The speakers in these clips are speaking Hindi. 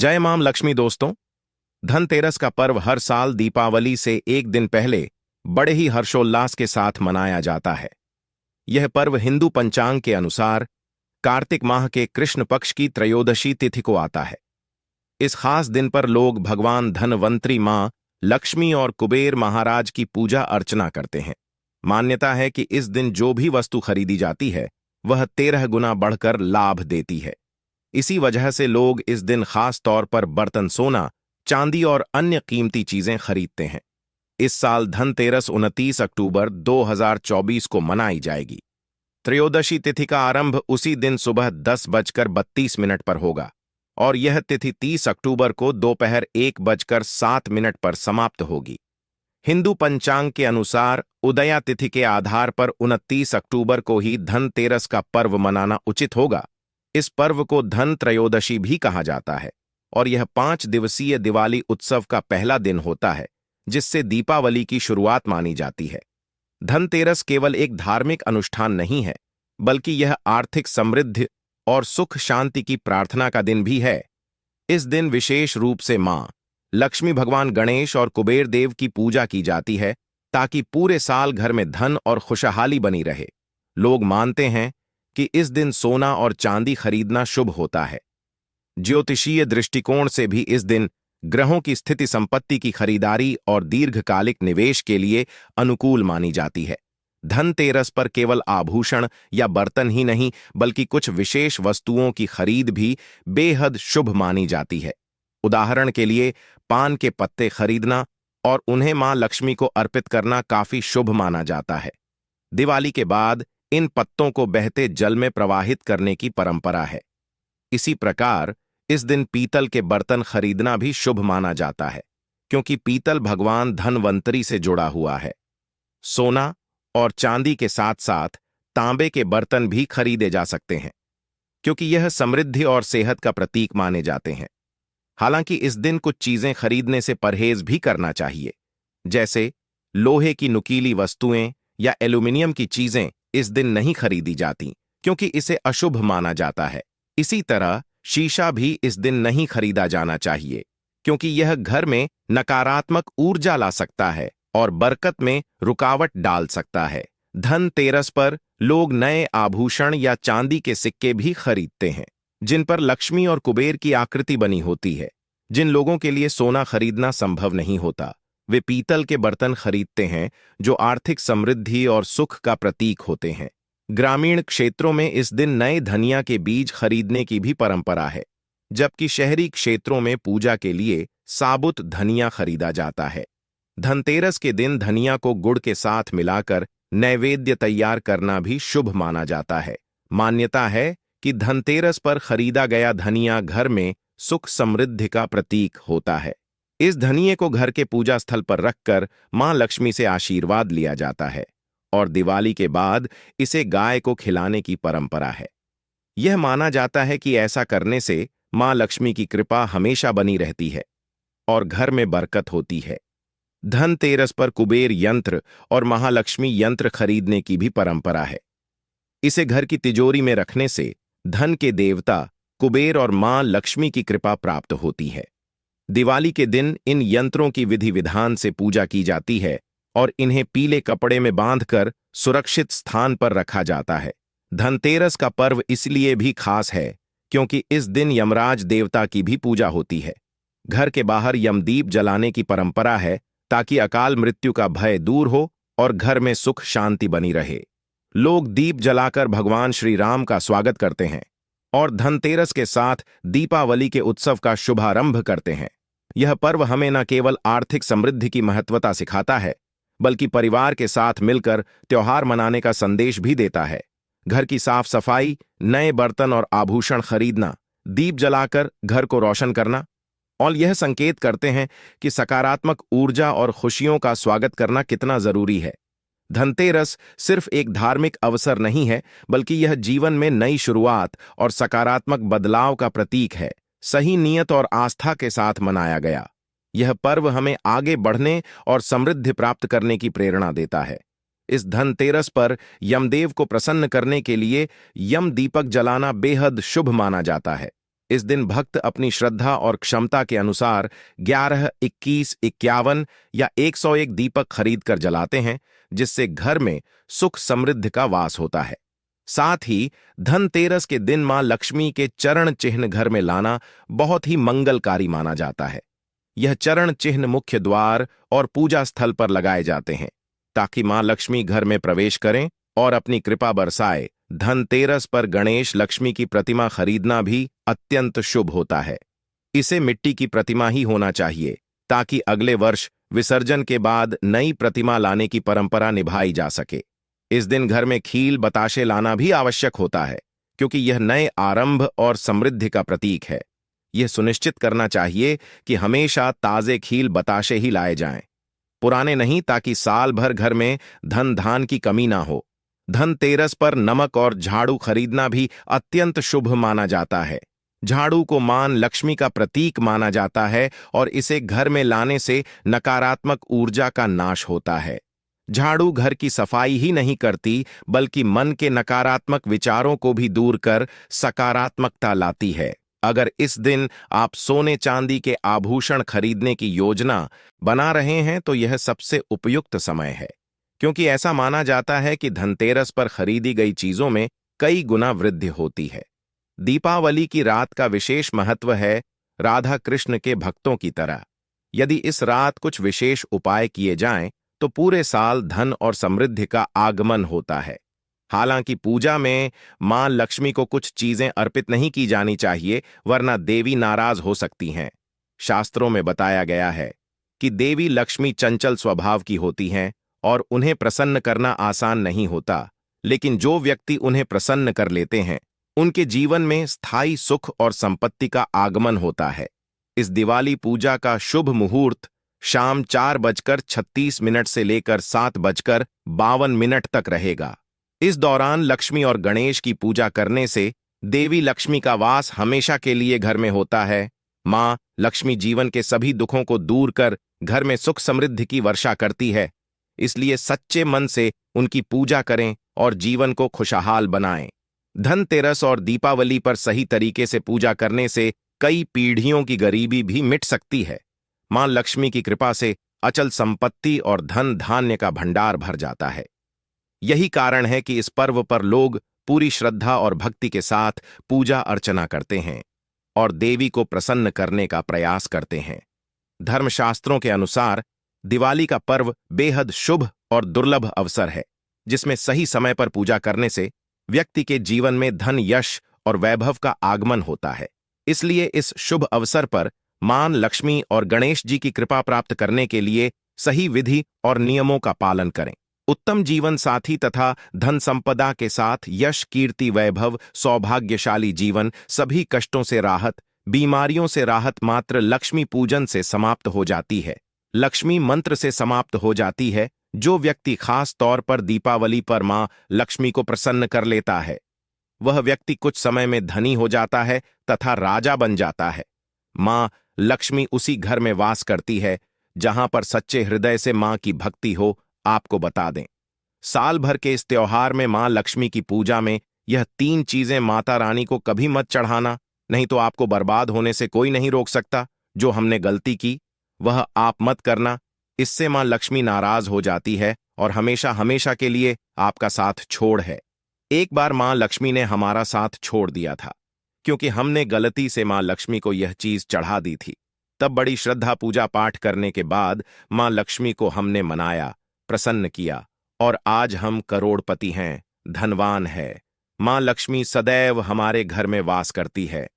जय माम लक्ष्मी दोस्तों। धनतेरस का पर्व हर साल दीपावली से एक दिन पहले बड़े ही हर्षोल्लास के साथ मनाया जाता है। यह पर्व हिंदू पंचांग के अनुसार कार्तिक माह के कृष्ण पक्ष की त्रयोदशी तिथि को आता है। इस खास दिन पर लोग भगवान धनवंतरी मां लक्ष्मी और कुबेर महाराज की पूजा अर्चना करते हैं। मान्यता है कि इस दिन जो भी वस्तु खरीदी जाती है वह 13 गुना बढ़कर लाभ देती है। इसी वजह से लोग इस दिन खास तौर पर बर्तन, सोना, चांदी और अन्य कीमती चीजें खरीदते हैं। इस साल धनतेरस 29 अक्टूबर 2024 को मनाई जाएगी। त्रयोदशी तिथि का आरंभ उसी दिन सुबह 10:32 पर होगा और यह तिथि 30 अक्टूबर को दोपहर 1:07 पर समाप्त होगी। हिंदू पंचांग के अनुसार उदया तिथि के आधार पर 29 अक्टूबर को ही धनतेरस का पर्व मनाना उचित होगा। इस पर्व को धन त्रयोदशी भी कहा जाता है और यह 5 दिवसीय दिवाली उत्सव का पहला दिन होता है, जिससे दीपावली की शुरुआत मानी जाती है। धनतेरस केवल एक धार्मिक अनुष्ठान नहीं है, बल्कि यह आर्थिक समृद्धि और सुख शांति की प्रार्थना का दिन भी है। इस दिन विशेष रूप से मां लक्ष्मी, भगवान गणेश और कुबेर देव की पूजा की जाती है ताकि पूरे साल घर में धन और खुशहाली बनी रहे। लोग मानते हैं कि इस दिन सोना और चांदी खरीदना शुभ होता है। ज्योतिषीय दृष्टिकोण से भी इस दिन ग्रहों की स्थिति संपत्ति की खरीदारी और दीर्घकालिक निवेश के लिए अनुकूल मानी जाती है। धनतेरस पर केवल आभूषण या बर्तन ही नहीं, बल्कि कुछ विशेष वस्तुओं की खरीद भी बेहद शुभ मानी जाती है। उदाहरण के लिए पान के पत्ते खरीदना और उन्हें मां लक्ष्मी को अर्पित करना काफी शुभ माना जाता है। दिवाली के बाद इन पत्तों को बहते जल में प्रवाहित करने की परंपरा है। इसी प्रकार इस दिन पीतल के बर्तन खरीदना भी शुभ माना जाता है, क्योंकि पीतल भगवान धनवंतरी से जुड़ा हुआ है। सोना और चांदी के साथ साथ तांबे के बर्तन भी खरीदे जा सकते हैं, क्योंकि यह समृद्धि और सेहत का प्रतीक माने जाते हैं। हालांकि इस दिन कुछ चीजें खरीदने से परहेज भी करना चाहिए, जैसे लोहे की नुकीली वस्तुएं या एल्यूमिनियम की चीजें इस दिन नहीं खरीदी जाती, क्योंकि इसे अशुभ माना जाता है। इसी तरह शीशा भी इस दिन नहीं खरीदा जाना चाहिए, क्योंकि यह घर में नकारात्मक ऊर्जा ला सकता है और बरकत में रुकावट डाल सकता है। धनतेरस पर लोग नए आभूषण या चांदी के सिक्के भी खरीदते हैं, जिन पर लक्ष्मी और कुबेर की आकृति बनी होती है। जिन लोगों के लिए सोना खरीदना संभव नहीं होता, वे पीतल के बर्तन खरीदते हैं, जो आर्थिक समृद्धि और सुख का प्रतीक होते हैं। ग्रामीण क्षेत्रों में इस दिन नए धनिया के बीज खरीदने की भी परंपरा है, जबकि शहरी क्षेत्रों में पूजा के लिए साबुत धनिया खरीदा जाता है। धनतेरस के दिन धनिया को गुड़ के साथ मिलाकर नैवेद्य तैयार करना भी शुभ माना जाता है। मान्यता है कि धनतेरस पर खरीदा गया धनिया घर में सुख समृद्धि का प्रतीक होता है। इस धनिये को घर के पूजा स्थल पर रखकर मां लक्ष्मी से आशीर्वाद लिया जाता है और दिवाली के बाद इसे गाय को खिलाने की परंपरा है। यह माना जाता है कि ऐसा करने से मां लक्ष्मी की कृपा हमेशा बनी रहती है और घर में बरकत होती है। धनतेरस पर कुबेर यंत्र और महालक्ष्मी यंत्र खरीदने की भी परंपरा है। इसे घर की तिजोरी में रखने से धन के देवता कुबेर और मां लक्ष्मी की कृपा प्राप्त होती है। दिवाली के दिन इन यंत्रों की विधि विधान से पूजा की जाती है और इन्हें पीले कपड़े में बांधकर सुरक्षित स्थान पर रखा जाता है। धनतेरस का पर्व इसलिए भी खास है क्योंकि इस दिन यमराज देवता की भी पूजा होती है। घर के बाहर यमदीप जलाने की परंपरा है ताकि अकाल मृत्यु का भय दूर हो और घर में सुख शांति बनी रहे। लोग दीप जलाकर भगवान श्री राम का स्वागत करते हैं और धनतेरस के साथ दीपावली के उत्सव का शुभारंभ करते हैं। यह पर्व हमें न केवल आर्थिक समृद्धि की महत्वता सिखाता है, बल्कि परिवार के साथ मिलकर त्योहार मनाने का संदेश भी देता है। घर की साफ सफाई, नए बर्तन और आभूषण खरीदना, दीप जलाकर घर को रोशन करना और यह संकेत करते हैं कि सकारात्मक ऊर्जा और खुशियों का स्वागत करना कितना जरूरी है। धनतेरस सिर्फ एक धार्मिक अवसर नहीं है, बल्कि यह जीवन में नई शुरुआत और सकारात्मक बदलाव का प्रतीक है। सही नियत और आस्था के साथ मनाया गया यह पर्व हमें आगे बढ़ने और समृद्धि प्राप्त करने की प्रेरणा देता है। इस धनतेरस पर यमदेव को प्रसन्न करने के लिए यम दीपक जलाना बेहद शुभ माना जाता है। इस दिन भक्त अपनी श्रद्धा और क्षमता के अनुसार 11, 21, 51 या 101 दीपक खरीद कर जलाते हैं, जिससे घर में सुख समृद्धि का वास होता है। साथ ही धनतेरस के दिन मां लक्ष्मी के चरण चिन्ह घर में लाना बहुत ही मंगलकारी माना जाता है। यह चरण चिन्ह मुख्य द्वार और पूजा स्थल पर लगाए जाते हैं ताकि मां लक्ष्मी घर में प्रवेश करें और अपनी कृपा बरसाए। धनतेरस पर गणेश लक्ष्मी की प्रतिमा खरीदना भी अत्यंत शुभ होता है। इसे मिट्टी की प्रतिमा ही होना चाहिए ताकि अगले वर्ष विसर्जन के बाद नई प्रतिमा लाने की परंपरा निभाई जा सके। इस दिन घर में खील बताशे लाना भी आवश्यक होता है क्योंकि यह नए आरंभ और समृद्धि का प्रतीक है। यह सुनिश्चित करना चाहिए कि हमेशा ताजे खील बताशे ही लाए जाएं, पुराने नहीं, ताकि साल भर घर में धन धान की कमी ना हो। धनतेरस पर नमक और झाड़ू खरीदना भी अत्यंत शुभ माना जाता है। झाड़ू को मां लक्ष्मी का प्रतीक माना जाता है और इसे घर में लाने से नकारात्मक ऊर्जा का नाश होता है। झाड़ू घर की सफाई ही नहीं करती बल्कि मन के नकारात्मक विचारों को भी दूर कर सकारात्मकता लाती है। अगर इस दिन आप सोने चांदी के आभूषण खरीदने की योजना बना रहे हैं तो यह सबसे उपयुक्त समय है, क्योंकि ऐसा माना जाता है कि धनतेरस पर खरीदी गई चीजों में कई गुना वृद्धि होती है। दीपावली की रात का विशेष महत्व है राधा कृष्ण के भक्तों की तरह। यदि इस रात कुछ विशेष उपाय किए जाएं तो पूरे साल धन और समृद्धि का आगमन होता है। हालांकि पूजा में मां लक्ष्मी को कुछ चीजें अर्पित नहीं की जानी चाहिए, वरना देवी नाराज हो सकती हैं। शास्त्रों में बताया गया है कि देवी लक्ष्मी चंचल स्वभाव की होती हैं और उन्हें प्रसन्न करना आसान नहीं होता, लेकिन जो व्यक्ति उन्हें प्रसन्न कर लेते हैं उनके जीवन में स्थायी सुख और संपत्ति का आगमन होता है। इस दिवाली पूजा का शुभ मुहूर्त शाम 4:36 से लेकर 7:52 तक रहेगा। इस दौरान लक्ष्मी और गणेश की पूजा करने से देवी लक्ष्मी का वास हमेशा के लिए घर में होता है। मां लक्ष्मी जीवन के सभी दुखों को दूर कर घर में सुख समृद्धि की वर्षा करती है, इसलिए सच्चे मन से उनकी पूजा करें और जीवन को खुशहाल बनाएं। धनतेरस और दीपावली पर सही तरीके से पूजा करने से कई पीढ़ियों की गरीबी भी मिट सकती है। मां लक्ष्मी की कृपा से अचल संपत्ति और धन धान्य का भंडार भर जाता है। यही कारण है कि इस पर्व पर लोग पूरी श्रद्धा और भक्ति के साथ पूजा अर्चना करते हैं और देवी को प्रसन्न करने का प्रयास करते हैं। धर्मशास्त्रों के अनुसार दिवाली का पर्व बेहद शुभ और दुर्लभ अवसर है, जिसमें सही समय पर पूजा करने से व्यक्ति के जीवन में धन, यश और वैभव का आगमन होता है। इसलिए इस शुभ अवसर पर मां लक्ष्मी और गणेश जी की कृपा प्राप्त करने के लिए सही विधि और नियमों का पालन करें। उत्तम जीवन साथी तथा धन संपदा के साथ यश, कीर्ति, वैभव, सौभाग्यशाली जीवन, सभी कष्टों से राहत, बीमारियों से राहत मात्र लक्ष्मी पूजन से समाप्त हो जाती है। लक्ष्मी मंत्र से समाप्त हो जाती है। जो व्यक्ति खास तौर पर दीपावली पर मां लक्ष्मी को प्रसन्न कर लेता है, वह व्यक्ति कुछ समय में धनी हो जाता है तथा राजा बन जाता है। मां लक्ष्मी उसी घर में वास करती है जहां पर सच्चे हृदय से मां की भक्ति हो। आपको बता दें, साल भर के इस त्योहार में मां लक्ष्मी की पूजा में यह 3 चीजें माता रानी को कभी मत चढ़ाना, नहीं तो आपको बर्बाद होने से कोई नहीं रोक सकता। जो हमने गलती की वह आप मत करना, इससे मां लक्ष्मी नाराज हो जाती है और हमेशा हमेशा के लिए आपका साथ छोड़ है। एक बार मां लक्ष्मी ने हमारा साथ छोड़ दिया था क्योंकि हमने गलती से मां लक्ष्मी को यह चीज चढ़ा दी थी। तब बड़ी श्रद्धा पूजा पाठ करने के बाद मां लक्ष्मी को हमने मनाया, प्रसन्न किया और आज हम करोड़पति हैं, धनवान है। मां लक्ष्मी सदैव हमारे घर में वास करती है।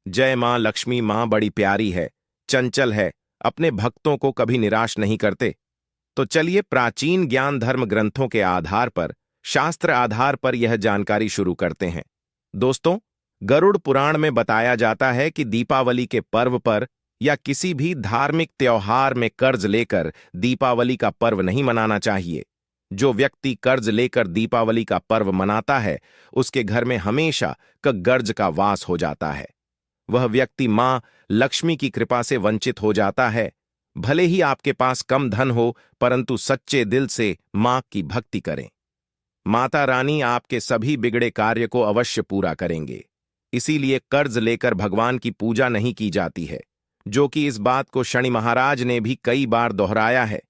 जय मां लक्ष्मी। मां बड़ी प्यारी है, चंचल है, अपने भक्तों को कभी निराश नहीं करते। तो चलिए प्राचीन ज्ञान धर्म ग्रंथों के आधार पर, शास्त्र आधार पर यह जानकारी शुरू करते हैं। दोस्तों, गरुड़ पुराण में बताया जाता है कि दीपावली के पर्व पर या किसी भी धार्मिक त्योहार में कर्ज लेकर दीपावली का पर्व नहीं मनाना चाहिए। जो व्यक्ति कर्ज लेकर दीपावली का पर्व मनाता है उसके घर में हमेशा कर्ज का वास हो जाता है। वह व्यक्ति मां लक्ष्मी की कृपा से वंचित हो जाता है। भले ही आपके पास कम धन हो, परंतु सच्चे दिल से मां की भक्ति करें। माता रानी आपके सभी बिगड़े कार्य को अवश्य पूरा करेंगे। इसीलिए कर्ज लेकर भगवान की पूजा नहीं की जाती है, जो कि इस बात को शनि महाराज ने भी कई बार दोहराया है।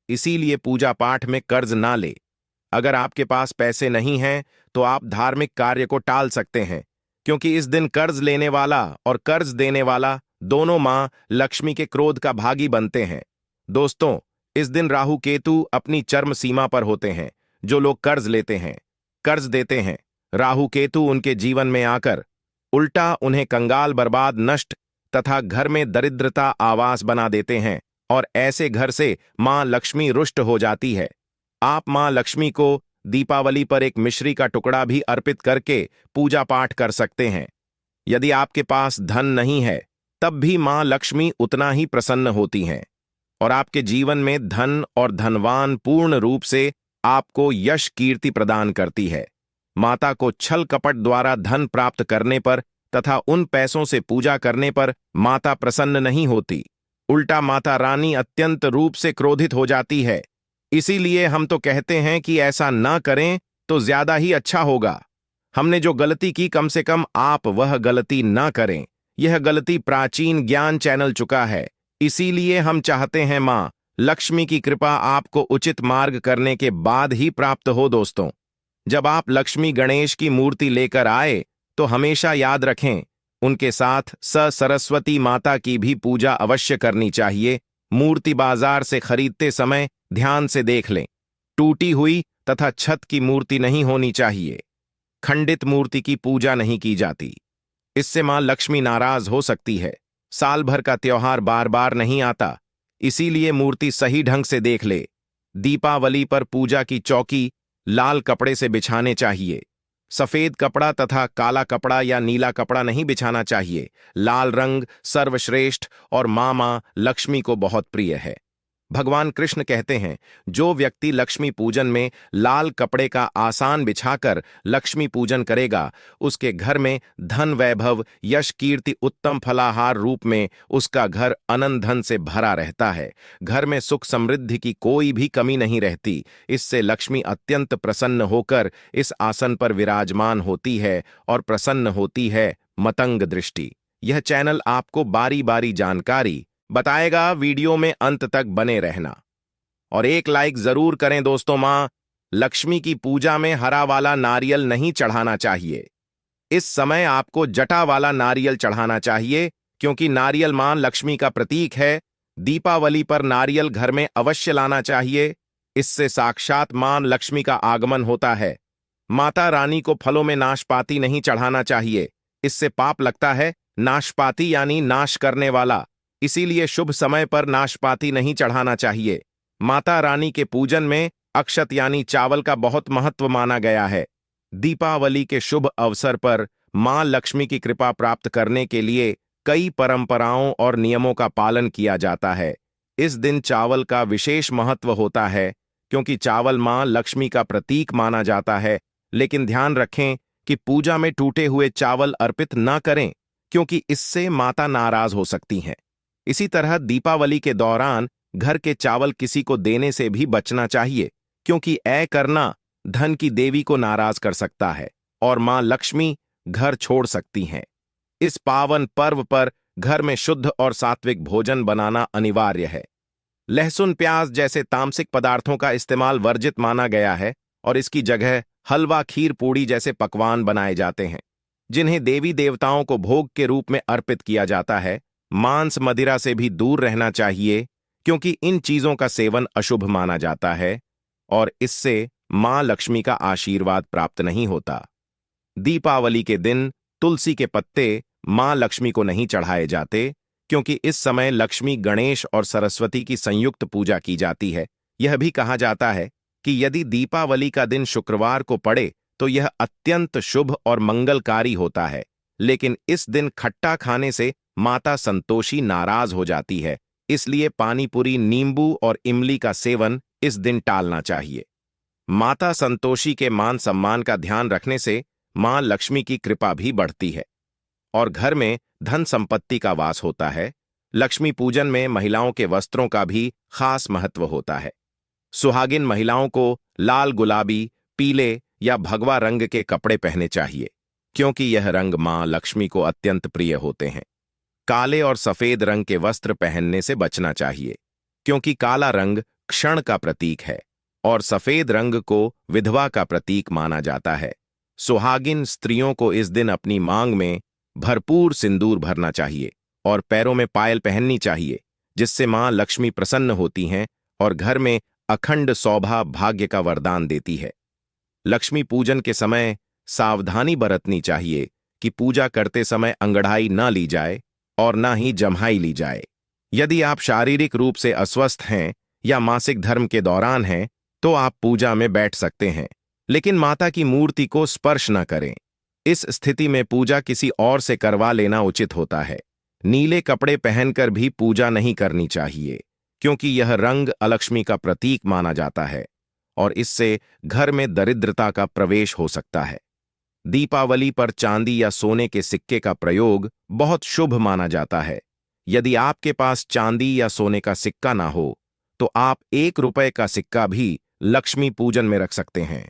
इसीलिए पूजा पाठ में कर्ज ना ले। अगर आपके पास पैसे नहीं हैं तो आप धार्मिक कार्य को टाल सकते हैं, क्योंकि इस दिन कर्ज लेने वाला और कर्ज देने वाला दोनों मां लक्ष्मी के क्रोध का भागी बनते हैं। दोस्तों, इस दिन राहु केतु अपनी चरम सीमा पर होते हैं। जो लोग कर्ज लेते हैं, कर्ज देते हैं, राहु केतु उनके जीवन में आकर उल्टा उन्हें कंगाल, बर्बाद, नष्ट तथा घर में दरिद्रता आवास बना देते हैं और ऐसे घर से मां लक्ष्मी रुष्ट हो जाती है। आप मां लक्ष्मी को दीपावली पर एक मिश्री का टुकड़ा भी अर्पित करके पूजा पाठ कर सकते हैं। यदि आपके पास धन नहीं है, तब भी मां लक्ष्मी उतना ही प्रसन्न होती हैं और आपके जीवन में धन और धनवान पूर्ण रूप से आपको यश कीर्ति प्रदान करती है। माता को छल कपट द्वारा धन प्राप्त करने पर तथा उन पैसों से पूजा करने पर माता प्रसन्न नहीं होती, उल्टा माता रानी अत्यंत रूप से क्रोधित हो जाती है। इसीलिए हम तो कहते हैं कि ऐसा ना करें तो ज्यादा ही अच्छा होगा। हमने जो गलती की, कम से कम आप वह गलती ना करें। यह गलती प्राचीन ज्ञान चैनल चुका है। इसीलिए हम चाहते हैं मां लक्ष्मी की कृपा आपको उचित मार्ग करने के बाद ही प्राप्त हो। दोस्तों, जब आप लक्ष्मी गणेश की मूर्ति लेकर आए तो हमेशा याद रखें, उनके साथ सरस्वती माता की भी पूजा अवश्य करनी चाहिए। मूर्ति बाजार से खरीदते समय ध्यान से देख लें, टूटी हुई तथा छत की मूर्ति नहीं होनी चाहिए। खंडित मूर्ति की पूजा नहीं की जाती, इससे मां लक्ष्मी नाराज हो सकती है। साल भर का त्योहार बार बार नहीं आता, इसीलिए मूर्ति सही ढंग से देख ले। दीपावली पर पूजा की चौकी लाल कपड़े से बिछाने चाहिए। सफेद कपड़ा तथा काला कपड़ा या नीला कपड़ा नहीं बिछाना चाहिए। लाल रंग सर्वश्रेष्ठ और मां लक्ष्मी को बहुत प्रिय है। भगवान कृष्ण कहते हैं, जो व्यक्ति लक्ष्मी पूजन में लाल कपड़े का आसान बिछाकर लक्ष्मी पूजन करेगा, उसके घर में धन, वैभव, यश, कीर्ति, उत्तम फलाहार रूप में उसका घर अनंत धन से भरा रहता है। घर में सुख समृद्धि की कोई भी कमी नहीं रहती। इससे लक्ष्मी अत्यंत प्रसन्न होकर इस आसन पर विराजमान होती है और प्रसन्न होती है मतंग दृष्टि। यह चैनल आपको बारी बारी जानकारी बताएगा। वीडियो में अंत तक बने रहना और एक लाइक जरूर करें। दोस्तों, मां लक्ष्मी की पूजा में हरा वाला नारियल नहीं चढ़ाना चाहिए। इस समय आपको जटा वाला नारियल चढ़ाना चाहिए, क्योंकि नारियल मां लक्ष्मी का प्रतीक है। दीपावली पर नारियल घर में अवश्य लाना चाहिए। इससे साक्षात मां लक्ष्मी का आगमन होता है। माता रानी को फलों में नाशपाती नहीं चढ़ाना चाहिए, इससे पाप लगता है। नाशपाती यानी नाश करने वाला, इसीलिए शुभ समय पर नाशपाती नहीं चढ़ाना चाहिए। माता रानी के पूजन में अक्षत यानी चावल का बहुत महत्व माना गया है। दीपावली के शुभ अवसर पर मां लक्ष्मी की कृपा प्राप्त करने के लिए कई परंपराओं और नियमों का पालन किया जाता है। इस दिन चावल का विशेष महत्व होता है, क्योंकि चावल मां लक्ष्मी का प्रतीक माना जाता है। लेकिन ध्यान रखें कि पूजा में टूटे हुए चावल अर्पित न करें, क्योंकि इससे माता नाराज हो सकती हैं। इसी तरह दीपावली के दौरान घर के चावल किसी को देने से भी बचना चाहिए, क्योंकि ऐ करना धन की देवी को नाराज कर सकता है और मां लक्ष्मी घर छोड़ सकती हैं। इस पावन पर्व पर घर में शुद्ध और सात्विक भोजन बनाना अनिवार्य है। लहसुन, प्याज जैसे तामसिक पदार्थों का इस्तेमाल वर्जित माना गया है और इसकी जगह हलवा, खीर, पूड़ी जैसे पकवान बनाए जाते हैं, जिन्हें देवी देवताओं को भोग के रूप में अर्पित किया जाता है। मांस, मदिरा से भी दूर रहना चाहिए, क्योंकि इन चीजों का सेवन अशुभ माना जाता है और इससे मां लक्ष्मी का आशीर्वाद प्राप्त नहीं होता। दीपावली के दिन तुलसी के पत्ते मां लक्ष्मी को नहीं चढ़ाए जाते, क्योंकि इस समय लक्ष्मी, गणेश और सरस्वती की संयुक्त पूजा की जाती है। यह भी कहा जाता है कि यदि दीपावली का दिन शुक्रवार को पड़े तो यह अत्यंत शुभ और मंगलकारी होता है। लेकिन इस दिन खट्टा खाने से माता संतोषी नाराज हो जाती है, इसलिए पानीपुरी, नींबू और इमली का सेवन इस दिन टालना चाहिए। माता संतोषी के मान सम्मान का ध्यान रखने से मां लक्ष्मी की कृपा भी बढ़ती है और घर में धन संपत्ति का वास होता है। लक्ष्मी पूजन में महिलाओं के वस्त्रों का भी खास महत्व होता है। सुहागिन महिलाओं को लाल, गुलाबी, पीले या भगवा रंग के कपड़े पहने चाहिए। क्योंकि यह रंग मां लक्ष्मी को अत्यंत प्रिय होते हैं। काले और सफेद रंग के वस्त्र पहनने से बचना चाहिए, क्योंकि काला रंग क्षण का प्रतीक है और सफेद रंग को विधवा का प्रतीक माना जाता है। सुहागिन स्त्रियों को इस दिन अपनी मांग में भरपूर सिंदूर भरना चाहिए और पैरों में पायल पहननी चाहिए, जिससे मां लक्ष्मी प्रसन्न होती हैं और घर में अखंड शोभा भाग्य का वरदान देती है। लक्ष्मी पूजन के समय सावधानी बरतनी चाहिए कि पूजा करते समय अंगड़ाई न ली जाए और न ही जम्हाई ली जाए। यदि आप शारीरिक रूप से अस्वस्थ हैं या मासिक धर्म के दौरान हैं, तो आप पूजा में बैठ सकते हैं, लेकिन माता की मूर्ति को स्पर्श न करें। इस स्थिति में पूजा किसी और से करवा लेना उचित होता है। नीले कपड़े पहनकर भी पूजा नहीं करनी चाहिए, क्योंकि यह रंग अलक्ष्मी का प्रतीक माना जाता है और इससे घर में दरिद्रता का प्रवेश हो सकता है। दीपावली पर चांदी या सोने के सिक्के का प्रयोग बहुत शुभ माना जाता है। यदि आपके पास चांदी या सोने का सिक्का ना हो, तो आप 1 रुपए का सिक्का भी लक्ष्मी पूजन में रख सकते हैं।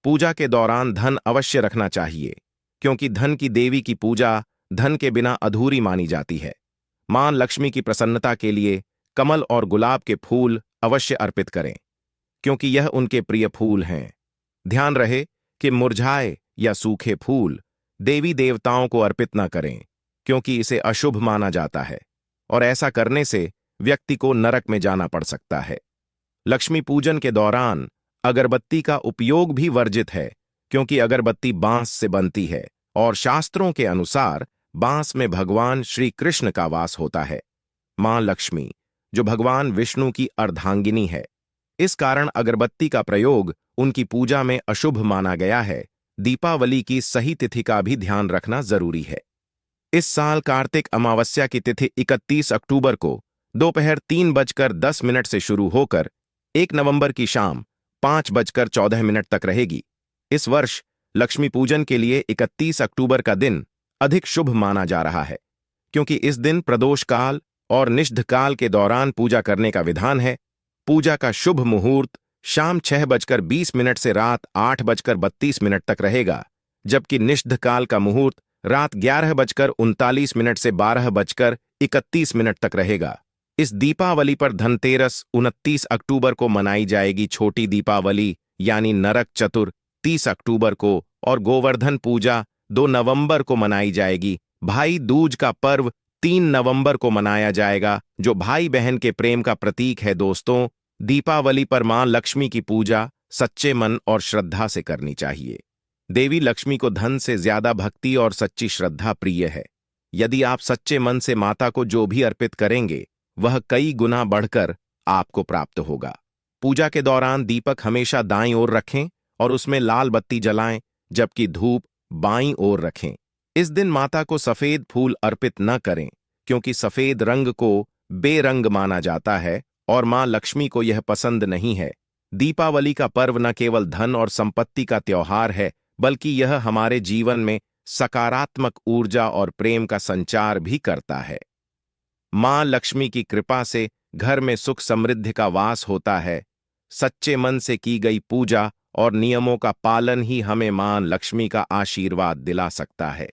पूजा के दौरान धन अवश्य रखना चाहिए, क्योंकि धन की देवी की पूजा धन के बिना अधूरी मानी जाती है। मां लक्ष्मी की प्रसन्नता के लिए कमल और गुलाब के फूल अवश्य अर्पित करें, क्योंकि यह उनके प्रिय फूल हैं। ध्यान रहे कि मुरझाए या सूखे फूल देवी देवताओं को अर्पित न करें, क्योंकि इसे अशुभ माना जाता है और ऐसा करने से व्यक्ति को नरक में जाना पड़ सकता है। लक्ष्मी पूजन के दौरान अगरबत्ती का उपयोग भी वर्जित है, क्योंकि अगरबत्ती बांस से बनती है और शास्त्रों के अनुसार बांस में भगवान श्री कृष्ण का वास होता है। मां लक्ष्मी, जो भगवान विष्णु की अर्धांगिनी है, इस कारण अगरबत्ती का प्रयोग उनकी पूजा में अशुभ माना गया है। दीपावली की सही तिथि का भी ध्यान रखना जरूरी है। इस साल कार्तिक अमावस्या की तिथि 31 अक्टूबर को दोपहर 3:10 से शुरू होकर 1 नवंबर की शाम 5:14 तक रहेगी। इस वर्ष लक्ष्मी पूजन के लिए 31 अक्टूबर का दिन अधिक शुभ माना जा रहा है, क्योंकि इस दिन प्रदोष काल और निषिद्ध काल के दौरान पूजा करने का विधान है। पूजा का शुभ मुहूर्त शाम 6:20 से रात 8:32 तक रहेगा, जबकि निषिद्ध काल का मुहूर्त रात 11:39 से 12:31 तक रहेगा। इस दीपावली पर धनतेरस 29 अक्टूबर को मनाई जाएगी, छोटी दीपावली यानी नरक चतुर 30 अक्टूबर को और गोवर्धन पूजा 2 नवंबर को मनाई जाएगी। भाई दूज का पर्व 3 नवंबर को मनाया जाएगा, जो भाई बहन के प्रेम का प्रतीक है। दोस्तों, दीपावली पर मां लक्ष्मी की पूजा सच्चे मन और श्रद्धा से करनी चाहिए। देवी लक्ष्मी को धन से ज्यादा भक्ति और सच्ची श्रद्धा प्रिय है। यदि आप सच्चे मन से माता को जो भी अर्पित करेंगे, वह कई गुना बढ़कर आपको प्राप्त होगा। पूजा के दौरान दीपक हमेशा दाईं ओर रखें और उसमें लाल बत्ती जलाएं, जबकि धूप बाईं ओर रखें। इस दिन माता को सफेद फूल अर्पित न करें, क्योंकि सफेद रंग को बेरंग माना जाता है और मां लक्ष्मी को यह पसंद नहीं है। दीपावली का पर्व न केवल धन और संपत्ति का त्योहार है, बल्कि यह हमारे जीवन में सकारात्मक ऊर्जा और प्रेम का संचार भी करता है। मां लक्ष्मी की कृपा से घर में सुख समृद्धि का वास होता है। सच्चे मन से की गई पूजा और नियमों का पालन ही हमें मां लक्ष्मी का आशीर्वाद दिला सकता है।